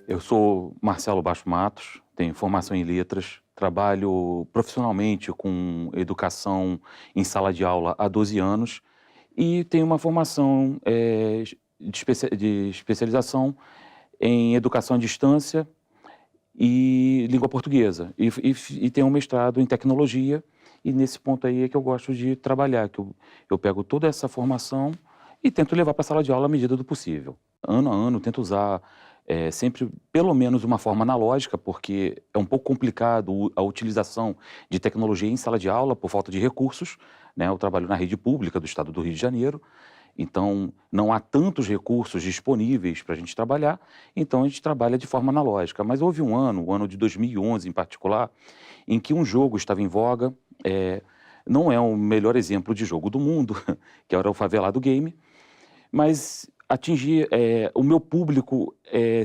Eu sou Marcelo Basto Matos, tenho formação em letras, trabalho profissionalmente com educação em sala de aula há 12 anos e tenho uma formação de especialização em educação à distância e língua portuguesa. E tenho um mestrado em tecnologia e nesse ponto aí é que eu gosto de trabalhar, que eu pego toda essa formação e tento levar para a sala de aula à medida do possível. Ano a ano, tento usar sempre pelo menos uma forma analógica, porque é um pouco complicado a utilização de tecnologia em sala de aula por falta de recursos, né? Eu trabalho na rede pública do estado do Rio de Janeiro, então não há tantos recursos disponíveis para a gente trabalhar, então a gente trabalha de forma analógica. Mas houve um ano, o ano de 2011 em particular, em que um jogo estava em voga, não é o melhor exemplo de jogo do mundo, que era o favelado game, mas atingir o meu público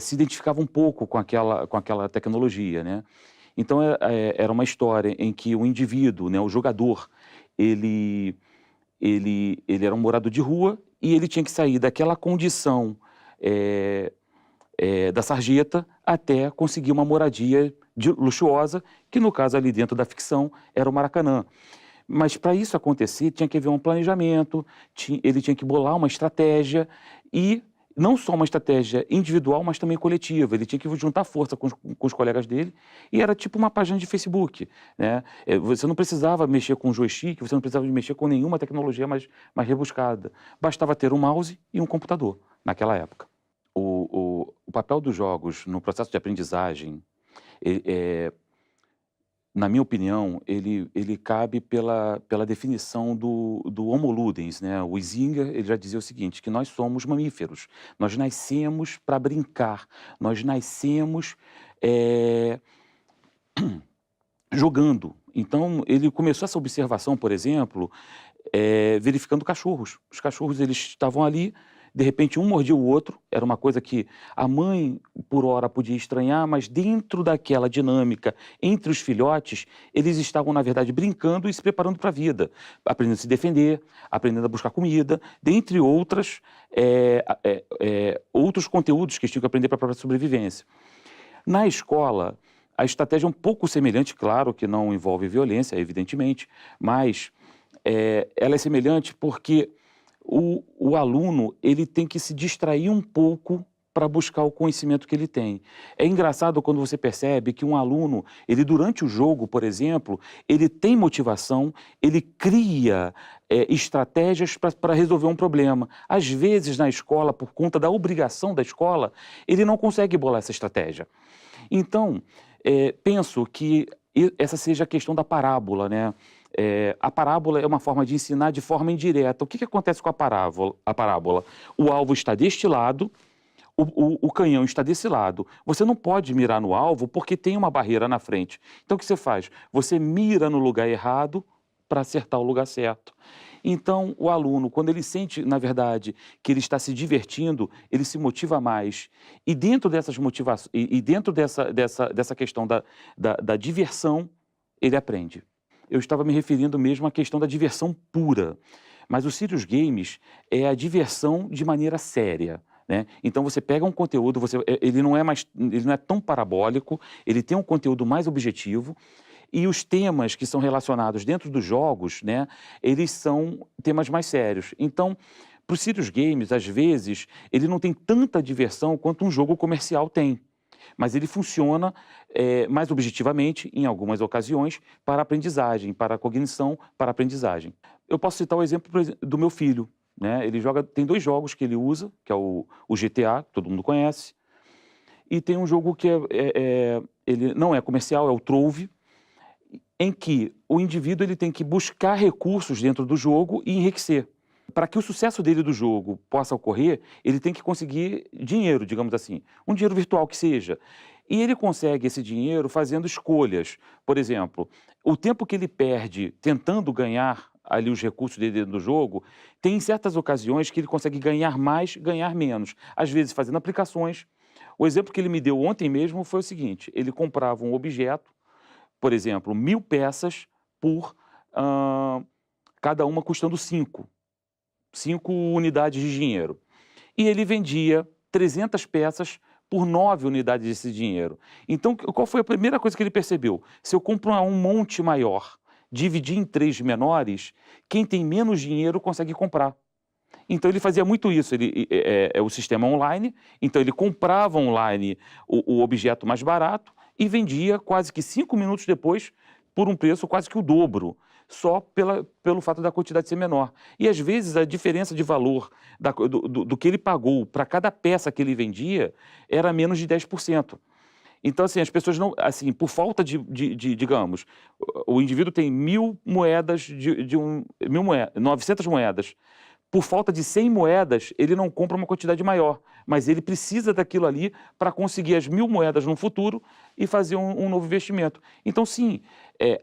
se identificava um pouco com aquela tecnologia, né? Então era uma história em que o indivíduo, né, o jogador, ele, ele era um morador de rua e ele tinha que sair daquela condição da sarjeta até conseguir uma moradia luxuosa, que no caso ali dentro da ficção era o Maracanã. Mas para isso acontecer, tinha que haver um planejamento, ele tinha que bolar uma estratégia e não só uma estratégia individual, mas também coletiva. Ele tinha que juntar força com os colegas dele e era tipo uma página de Facebook, né? Você não precisava mexer com joystick, você não precisava mexer com nenhuma tecnologia mais rebuscada. Bastava ter um mouse e um computador naquela época. O papel dos jogos no processo de aprendizagem, na minha opinião, ele cabe pela definição do Homo ludens, né? O Isinger, ele já dizia o seguinte, que nós somos mamíferos, nós nascemos para brincar, nós nascemos jogando. Então, ele começou essa observação, por exemplo, verificando cachorros. Os cachorros, eles estavam ali, de repente um mordia o outro, era uma coisa que a mãe, por hora, podia estranhar, mas dentro daquela dinâmica entre os filhotes, eles estavam, na verdade, brincando e se preparando para a vida, aprendendo a se defender, aprendendo a buscar comida, dentre outros conteúdos que eles tinham que aprender para a própria sobrevivência. Na escola, a estratégia é um pouco semelhante, claro que não envolve violência, evidentemente, mas ela é semelhante porque o aluno ele tem que se distrair um pouco para buscar o conhecimento que ele tem. É engraçado quando você percebe que um aluno, ele durante o jogo, por exemplo, ele tem motivação, ele cria estratégias para resolver um problema. Às vezes na escola, por conta da obrigação da escola, ele não consegue bolar essa estratégia. Então, penso que essa seja a questão da parábola, né? A parábola é uma forma de ensinar de forma indireta. O que acontece com a parábola? O alvo está deste lado, o canhão está desse lado. Você não pode mirar no alvo porque tem uma barreira na frente. Então, o que você faz? Você mira no lugar errado para acertar o lugar certo. Então, o aluno, quando ele sente, na verdade, que ele está se divertindo, ele se motiva mais. E dentro dessas motivações, e dentro dessa questão da diversão, ele aprende. Eu estava me referindo mesmo à questão da diversão pura. Mas o Serious Games é a diversão de maneira séria, né? Então você pega um conteúdo, ele não é tão parabólico, ele tem um conteúdo mais objetivo, e os temas que são relacionados dentro dos jogos, né, eles são temas mais sérios. Então, para os Serious Games, às vezes, ele não tem tanta diversão quanto um jogo comercial tem. Mas ele funciona mais objetivamente, em algumas ocasiões, para a aprendizagem, para a cognição, para a aprendizagem. Eu posso citar o exemplo do meu filho, né? Tem 2 jogos que ele usa, que é o GTA, que todo mundo conhece, e tem um jogo que ele não é comercial, é o Trove, em que o indivíduo ele tem que buscar recursos dentro do jogo e enriquecer. Para que o sucesso dele do jogo possa ocorrer, ele tem que conseguir dinheiro, digamos assim, um dinheiro virtual que seja. E ele consegue esse dinheiro fazendo escolhas. Por exemplo, o tempo que ele perde tentando ganhar ali os recursos dele dentro do jogo, tem certas ocasiões que ele consegue ganhar mais, ganhar menos. Às vezes fazendo aplicações. O exemplo que ele me deu ontem mesmo foi o seguinte, ele comprava um objeto, por exemplo, 1000 peças por cada uma custando 5 unidades de dinheiro. E ele vendia 300 peças por 9 unidades desse dinheiro. Então, qual foi a primeira coisa que ele percebeu? Se eu compro um monte maior, dividir em 3 menores, quem tem menos dinheiro consegue comprar. Então ele fazia muito isso, o sistema online, então ele comprava online o objeto mais barato e vendia quase que 5 minutos depois por um preço quase que o dobro, só pelo fato da quantidade ser menor. E às vezes a diferença de valor do que ele pagou para cada peça que ele vendia era menos de 10%. Então, assim, as pessoas não, assim, por falta digamos, o indivíduo tem 1.000 moedas 900 moedas. Por falta de 100 moedas, ele não compra uma quantidade maior, mas ele precisa daquilo ali para conseguir as 1.000 moedas no futuro e fazer um novo investimento. Então, sim,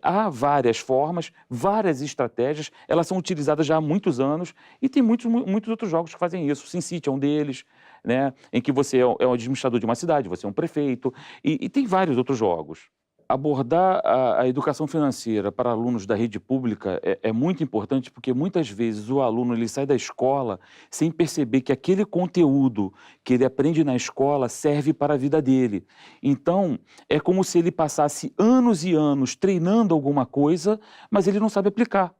há várias formas, várias estratégias, elas são utilizadas já há muitos anos e tem muitos outros jogos que fazem isso. SimCity é um deles, né, em que você é o administrador de uma cidade, você é um prefeito, e tem vários outros jogos. Abordar a educação financeira para alunos da rede pública é muito importante porque muitas vezes o aluno ele sai da escola sem perceber que aquele conteúdo que ele aprende na escola serve para a vida dele. Então, é como se ele passasse anos e anos treinando alguma coisa, mas ele não sabe aplicar.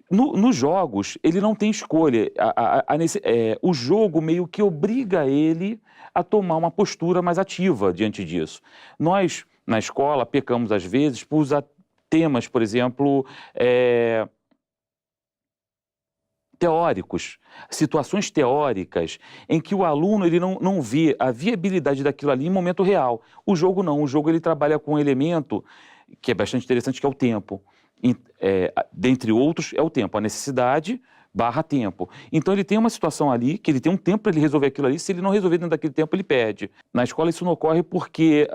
Nos jogos, ele não tem escolha. O jogo meio que obriga ele a tomar uma postura mais ativa diante disso. Nós, na escola, pecamos às vezes por usar temas, por exemplo, teóricos, situações teóricas, em que o aluno ele não vê a viabilidade daquilo ali em momento real. O jogo não, o jogo ele trabalha com um elemento que é bastante interessante, que é o tempo. Dentre outros, é o tempo, a necessidade barra tempo. Então ele tem uma situação ali, que ele tem um tempo para ele resolver aquilo ali, se ele não resolver dentro daquele tempo, ele perde. Na escola isso não ocorre porque,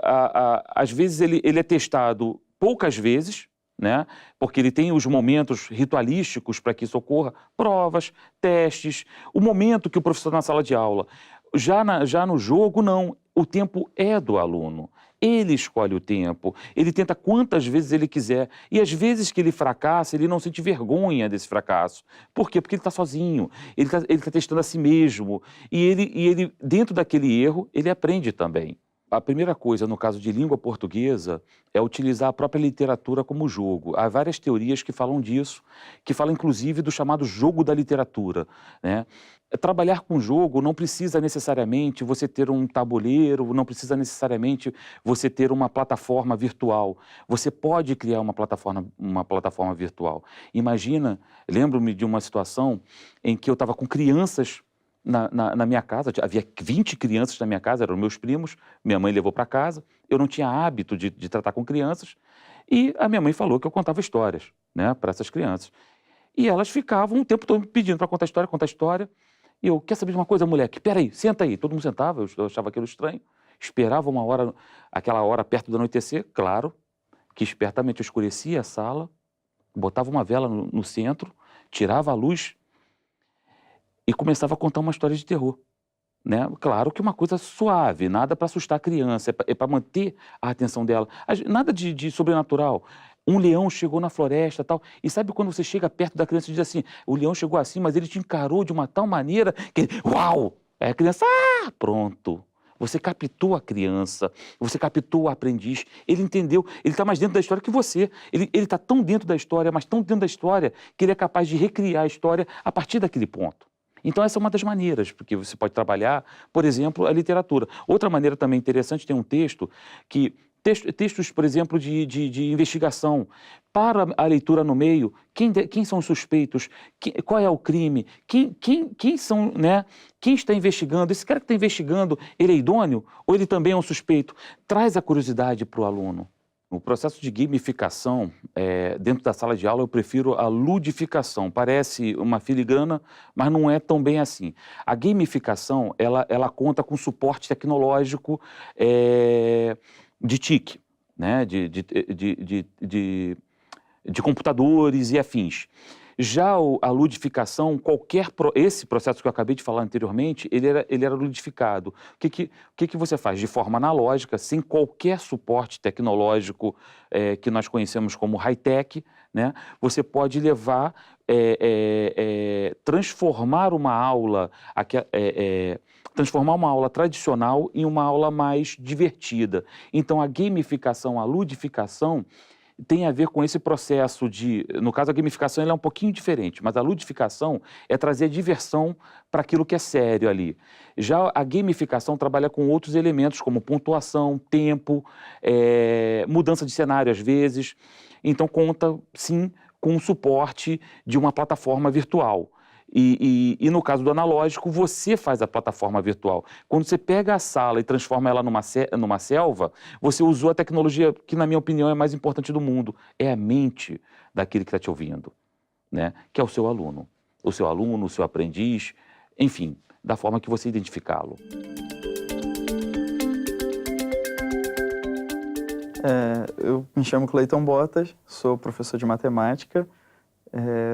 às vezes, ele é testado poucas vezes, né? Porque ele tem os momentos ritualísticos para que isso ocorra, provas, testes, o momento que o professor na sala de aula. Já no jogo, não. O tempo é do aluno. Ele escolhe o tempo, ele tenta quantas vezes ele quiser. E às vezes que ele fracassa, ele não sente vergonha desse fracasso. Por quê? Porque ele está sozinho, ele tá testando a si mesmo. E ele, dentro daquele erro, ele aprende também. A primeira coisa, no caso de língua portuguesa, é utilizar a própria literatura como jogo. Há várias teorias que falam disso, que falam inclusive do chamado jogo da literatura, né? Trabalhar com jogo não precisa necessariamente você ter um tabuleiro, não precisa necessariamente você ter uma plataforma virtual. Você pode criar uma plataforma virtual. Imagina, lembro-me de uma situação em que eu estava com crianças na minha casa, havia 20 crianças na minha casa, eram meus primos, minha mãe levou para casa, eu não tinha hábito de tratar com crianças, e a minha mãe falou que eu contava histórias, né, para essas crianças. E elas ficavam o tempo todo me pedindo para contar história, e eu, quer saber de uma coisa, moleque? Peraí, senta aí. Todo mundo sentava, eu achava aquilo estranho, esperava aquela hora perto do anoitecer, claro, que espertamente eu escurecia a sala, botava uma vela no centro, tirava a luz e começava a contar uma história de terror, né? Claro que uma coisa suave, nada para assustar a criança, é para manter a atenção dela, nada de sobrenatural. Um leão chegou na floresta e tal, e sabe quando você chega perto da criança e diz assim, o leão chegou assim, mas ele te encarou de uma tal maneira que, uau! Aí a criança, pronto. Você captou a criança, você captou o aprendiz, ele entendeu, ele está mais dentro da história que você. Ele está tão dentro da história, mas tão dentro da história, que ele é capaz de recriar a história a partir daquele ponto. Então essa é uma das maneiras, porque você pode trabalhar, por exemplo, a literatura. Outra maneira também interessante, tem um texto que... Textos, por exemplo, de investigação. Para a leitura no meio, quem são os suspeitos? Qual é o crime? Quem são, né? Quem está investigando? Esse cara que está investigando, ele é idôneo? Ou ele também é um suspeito? Traz a curiosidade para o aluno. O processo de gamificação, dentro da sala de aula, eu prefiro a ludificação. Parece uma filigrana, mas não é tão bem assim. A gamificação, ela conta com suporte tecnológico, de TIC, né? de computadores e afins. Já a ludificação, esse processo que eu acabei de falar anteriormente, ele era ludificado. O que você faz? De forma analógica, sem qualquer suporte tecnológico que nós conhecemos como high-tech, né? Você pode levar transformar uma aula, transformar uma aula tradicional em uma aula mais divertida. Então, a gamificação, a ludificação, tem a ver com esse processo de... No caso, a gamificação ela é um pouquinho diferente, mas a ludificação é trazer diversão para aquilo que é sério ali. Já a gamificação trabalha com outros elementos, como pontuação, tempo, mudança de cenário às vezes. Então, conta, sim, com o suporte de uma plataforma virtual. E no caso do analógico, você faz a plataforma virtual. Quando você pega a sala e transforma ela numa selva, você usou a tecnologia que, na minha opinião, é a mais importante do mundo. É a mente daquele que está te ouvindo, né? Que é o seu aluno. O seu aluno, o seu aprendiz, enfim, da forma que você identificá-lo. Eu me chamo Cleiton Botas, sou professor de matemática,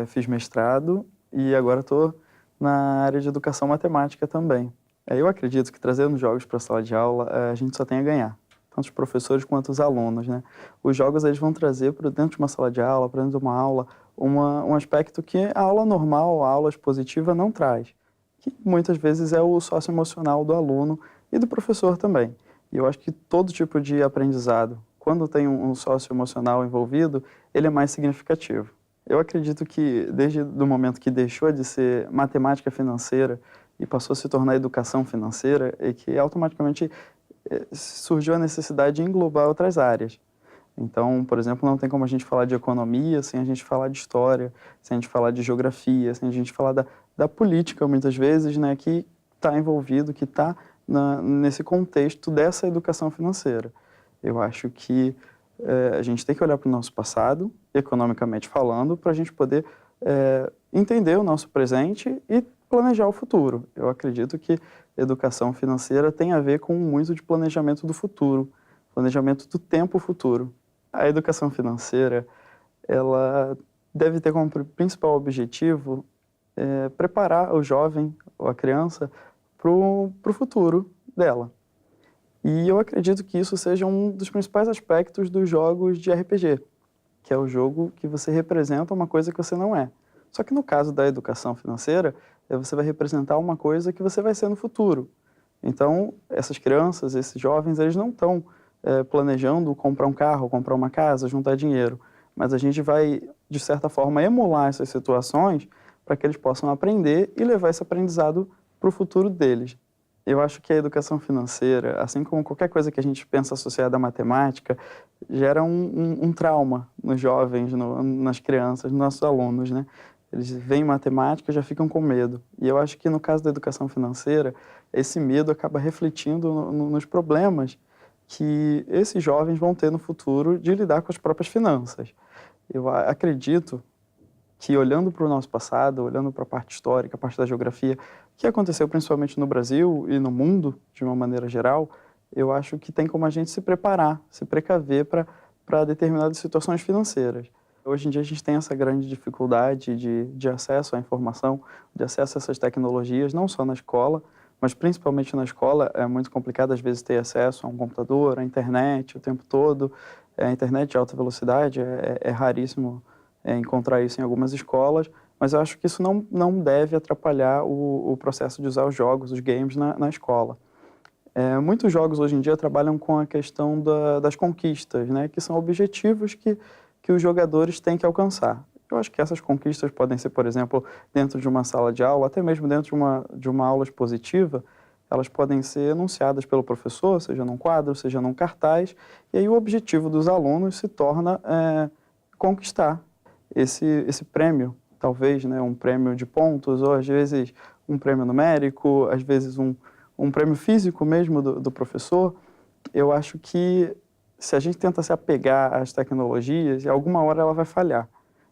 fiz mestrado e agora estou na área de educação matemática também. Eu acredito que trazendo jogos para a sala de aula, a gente só tem a ganhar, tanto os professores quanto os alunos, né? Os jogos eles vão trazer para dentro de uma sala de aula, para dentro de uma aula, um aspecto que a aula normal, a aula expositiva não traz, que muitas vezes é o socioemocional do aluno e do professor também. E eu acho que todo tipo de aprendizado, quando tem um socioemocional envolvido, ele é mais significativo. Eu acredito que desde o momento que deixou de ser matemática financeira e passou a se tornar educação financeira, é que automaticamente surgiu a necessidade de englobar outras áreas. Então, por exemplo, não tem como a gente falar de economia sem a gente falar de história, sem a gente falar de geografia, sem a gente falar da política, muitas vezes, né, que está envolvido, que está nesse contexto dessa educação financeira. Eu acho que a gente tem que olhar para o nosso passado, economicamente falando, para a gente poder entender o nosso presente e planejar o futuro. Eu acredito que educação financeira tem a ver com muito de planejamento do futuro, planejamento do tempo futuro. A educação financeira, ela deve ter como principal objetivo preparar o jovem ou a criança para o futuro dela. E eu acredito que isso seja um dos principais aspectos dos jogos de RPG, que é o jogo que você representa uma coisa que você não é. Só que no caso da educação financeira, você vai representar uma coisa que você vai ser no futuro. Então, essas crianças, esses jovens, eles não estão planejando comprar um carro, comprar uma casa, juntar dinheiro, mas a gente vai, de certa forma, emular essas situações para que eles possam aprender e levar esse aprendizado para o futuro deles. Eu acho que a educação financeira, assim como qualquer coisa que a gente pensa associada à matemática, gera um trauma nos jovens, nas crianças, nos nossos alunos, né? Eles veem matemática e já ficam com medo. E eu acho que no caso da educação financeira, esse medo acaba refletindo nos problemas que esses jovens vão ter no futuro de lidar com as próprias finanças. Eu acredito que olhando para o nosso passado, olhando para a parte histórica, a parte da geografia, que aconteceu principalmente no Brasil e no mundo, de uma maneira geral, eu acho que tem como a gente se preparar, se precaver para determinadas situações financeiras. Hoje em dia a gente tem essa grande dificuldade de acesso à informação, de acesso a essas tecnologias, não só na escola, mas principalmente na escola é muito complicado às vezes ter acesso a um computador, à internet o tempo todo. A internet de alta velocidade é raríssimo encontrar isso em algumas escolas, mas eu acho que isso não deve atrapalhar o processo de usar os jogos, os games na escola. Muitos jogos hoje em dia trabalham com a questão das conquistas, né, que são objetivos que os jogadores têm que alcançar. Eu acho que essas conquistas podem ser, por exemplo, dentro de uma sala de aula, até mesmo dentro de uma aula expositiva, elas podem ser enunciadas pelo professor, seja num quadro, seja num cartaz, e aí o objetivo dos alunos se torna conquistar esse prêmio, talvez, né, um prêmio de pontos, ou às vezes um prêmio numérico, às vezes um prêmio físico mesmo do professor. Eu acho que se a gente tenta se apegar às tecnologias, alguma hora ela vai falhar.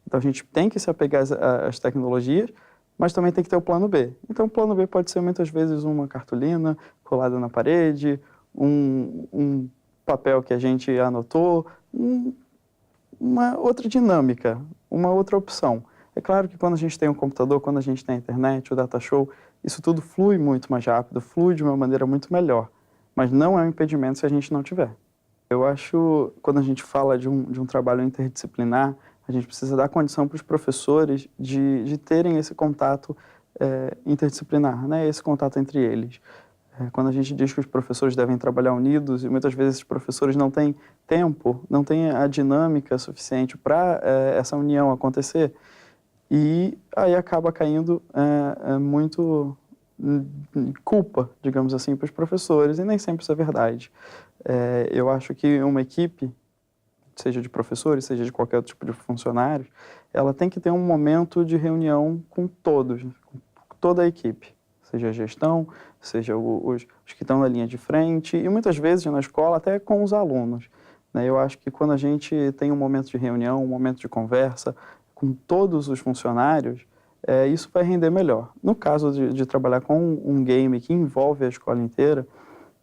Então a gente tem que se apegar às tecnologias, mas também tem que ter o plano B. Então o plano B pode ser muitas vezes uma cartolina colada na parede, um papel que a gente anotou, uma outra dinâmica, uma outra opção. É claro que quando a gente tem um computador, quando a gente tem a internet, o data show, isso tudo flui muito mais rápido, flui de uma maneira muito melhor, mas não é um impedimento se a gente não tiver. Eu acho, quando a gente fala de um trabalho interdisciplinar, A gente precisa dar condição para os professores de terem esse contato interdisciplinar, né? Esse contato entre eles. Quando a gente diz que os professores devem trabalhar unidos, e muitas vezes os professores não têm tempo, não têm a dinâmica suficiente para essa união acontecer, e aí acaba caindo muito culpa, digamos assim, para os professores, e nem sempre isso é verdade. Eu acho que uma equipe, seja de professores, seja de qualquer outro tipo de funcionários, ela tem que ter um momento de reunião com todos, com toda a equipe, seja a gestão, seja os que estão na linha de frente, e muitas vezes na escola até com os alunos, né? Eu acho que quando a gente tem um momento de reunião, um momento de conversa com todos os funcionários, isso vai render melhor. No caso de trabalhar com um game que envolve a escola inteira,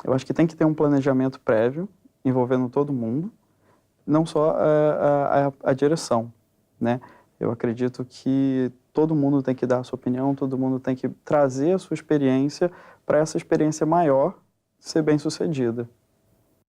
eu acho que tem que ter um planejamento prévio, envolvendo todo mundo, não só a direção, né? Eu acredito que todo mundo tem que dar a sua opinião, todo mundo tem que trazer a sua experiência para essa experiência maior ser bem-sucedida.